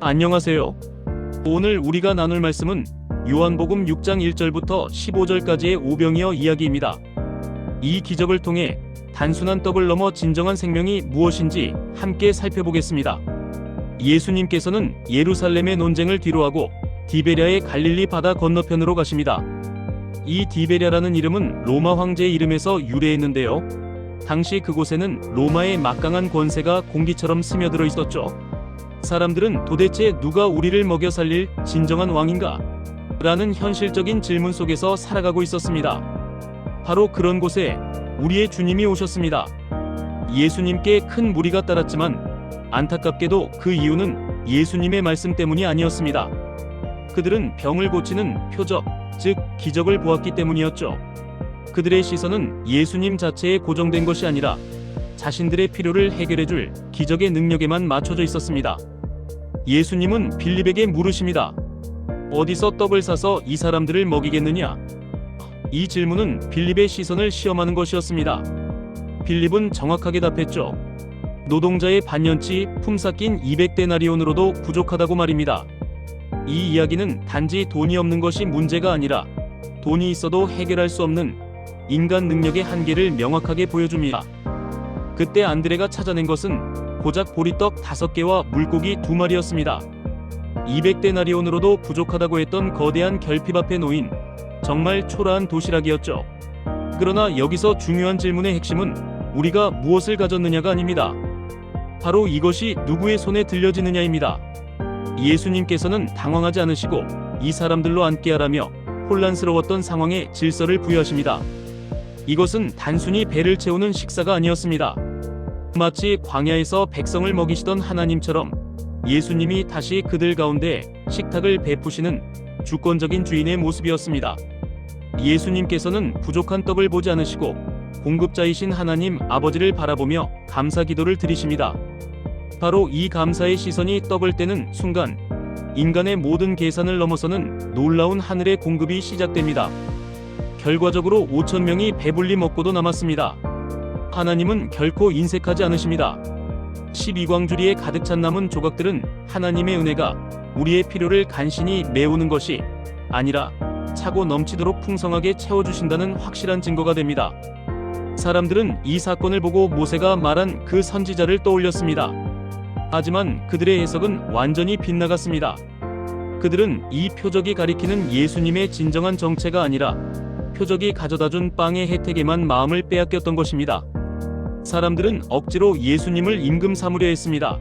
안녕하세요. 오늘 우리가 나눌 말씀은 요한복음 6장 1절부터 15절까지의 오병이어 이야기입니다. 이 기적을 통해 단순한 떡을 넘어 진정한 생명이 무엇인지 함께 살펴보겠습니다. 예수님께서는 예루살렘의 논쟁을 뒤로하고 디베랴의 갈릴리 바다 건너편으로 가십니다. 이 디베랴라는 이름은 로마 황제의 이름에서 유래했는데요. 당시 그곳에는 로마의 막강한 권세가 공기처럼 스며들어 있었죠. 사람들은 도대체 누가 우리를 먹여 살릴 진정한 왕인가? 라는 현실적인 질문 속에서 살아가고 있었습니다. 바로 그런 곳에 우리의 주님이 오셨습니다. 예수님께 큰 무리가 따랐지만 안타깝게도 그 이유는 예수님의 말씀 때문이 아니었습니다. 그들은 병을 고치는 표적, 즉 기적을 보았기 때문이었죠. 그들의 시선은 예수님 자체에 고정된 것이 아니라 자신들의 필요를 해결해줄 기적의 능력에만 맞춰져 있었습니다. 예수님은 빌립에게 물으십니다. 어디서 떡을 사서 이 사람들을 먹이겠느냐? 이 질문은 빌립의 시선을 시험하는 것이었습니다. 빌립은 정확하게 답했죠. 노동자의 반년치 품삯 낀 200데나리온으로도 부족하다고 말입니다. 이 이야기는 단지 돈이 없는 것이 문제가 아니라 돈이 있어도 해결할 수 없는 인간 능력의 한계를 명확하게 보여줍니다. 그때 안드레가 찾아낸 것은 고작 보리떡 5개와 물고기 2마리였습니다. 200데나리온으로도 부족하다고 했던 거대한 결핍 앞에 놓인 정말 초라한 도시락이었죠. 그러나 여기서 중요한 질문의 핵심은 우리가 무엇을 가졌느냐가 아닙니다. 바로 이것이 누구의 손에 들려지느냐입니다. 예수님께서는 당황하지 않으시고 이 사람들로 함께하라며 혼란스러웠던 상황에 질서를 부여하십니다. 이것은 단순히 배를 채우는 식사가 아니었습니다. 마치 광야에서 백성을 먹이시던 하나님처럼 예수님이 다시 그들 가운데 식탁을 베푸시는 주권적인 주인의 모습이었습니다. 예수님께서는 부족한 떡을 보지 않으시고 공급자이신 하나님 아버지를 바라보며 감사 기도를 드리십니다. 바로 이 감사의 시선이 떡을 떼는 순간 인간의 모든 계산을 넘어서는 놀라운 하늘의 공급이 시작됩니다. 결과적으로 5,000명이 배불리 먹고도 남았습니다. 하나님은 결코 인색하지 않으십니다. 12광주리에 가득 찬 남은 조각들은 하나님의 은혜가 우리의 필요를 간신히 메우는 것이 아니라 차고 넘치도록 풍성하게 채워주신다는 확실한 증거가 됩니다. 사람들은 이 사건을 보고 모세가 말한 그 선지자를 떠올렸습니다. 하지만 그들의 해석은 완전히 빗나갔습니다. 그들은 이 표적이 가리키는 예수님의 진정한 정체가 아니라 표적이 가져다준 빵의 혜택에만 마음을 빼앗겼던 것입니다. 사람들은 억지로 예수님을 임금 삼으려 했습니다.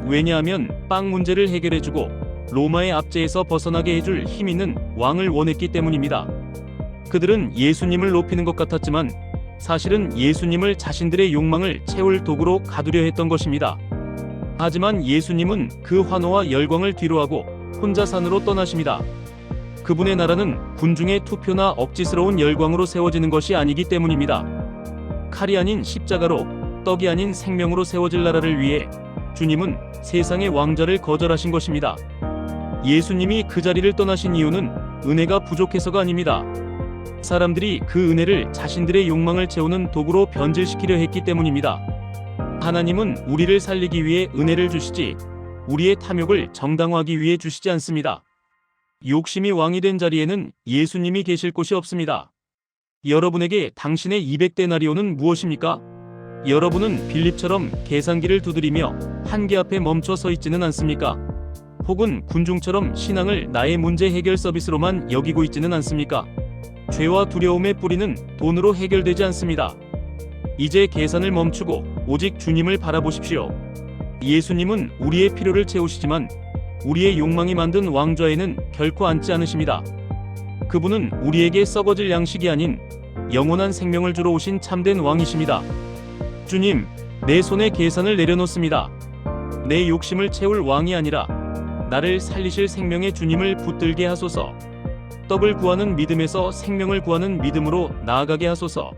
왜냐하면 빵 문제를 해결해주고 로마의 압제에서 벗어나게 해줄 힘 있는 왕을 원했기 때문입니다. 그들은 예수님을 높이는 것 같았지만 사실은 예수님을 자신들의 욕망을 채울 도구로 가두려 했던 것입니다. 하지만 예수님은 그 환호와 열광을 뒤로하고 혼자 산으로 떠나십니다. 그분의 나라는 군중의 투표나 억지스러운 열광으로 세워지는 것이 아니기 때문입니다. 칼이 아닌 십자가로, 떡이 아닌 생명으로 세워질 나라를 위해 주님은 세상의 왕좌를 거절하신 것입니다. 예수님이 그 자리를 떠나신 이유는 은혜가 부족해서가 아닙니다. 사람들이 그 은혜를 자신들의 욕망을 채우는 도구로 변질시키려 했기 때문입니다. 하나님은 우리를 살리기 위해 은혜를 주시지 우리의 탐욕을 정당화하기 위해 주시지 않습니다. 욕심이 왕이 된 자리에는 예수님이 계실 곳이 없습니다. 여러분에게 당신의 200데나리온은 무엇입니까? 여러분은 빌립처럼 계산기를 두드리며 한계 앞에 멈춰 서 있지는 않습니까? 혹은 군중처럼 신앙을 나의 문제 해결 서비스로만 여기고 있지는 않습니까? 죄와 두려움의 뿌리는 돈으로 해결되지 않습니다. 이제 계산을 멈추고 오직 주님을 바라보십시오. 예수님은 우리의 필요를 채우시지만 우리의 욕망이 만든 왕좌에는 결코 앉지 않으십니다. 그분은 우리에게 썩어질 양식이 아닌 영원한 생명을 주러 오신 참된 왕이십니다. 주님, 내 손에 계산을 내려놓습니다. 내 욕심을 채울 왕이 아니라 나를 살리실 생명의 주님을 붙들게 하소서. 떡을 구하는 믿음에서 생명을 구하는 믿음으로 나아가게 하소서.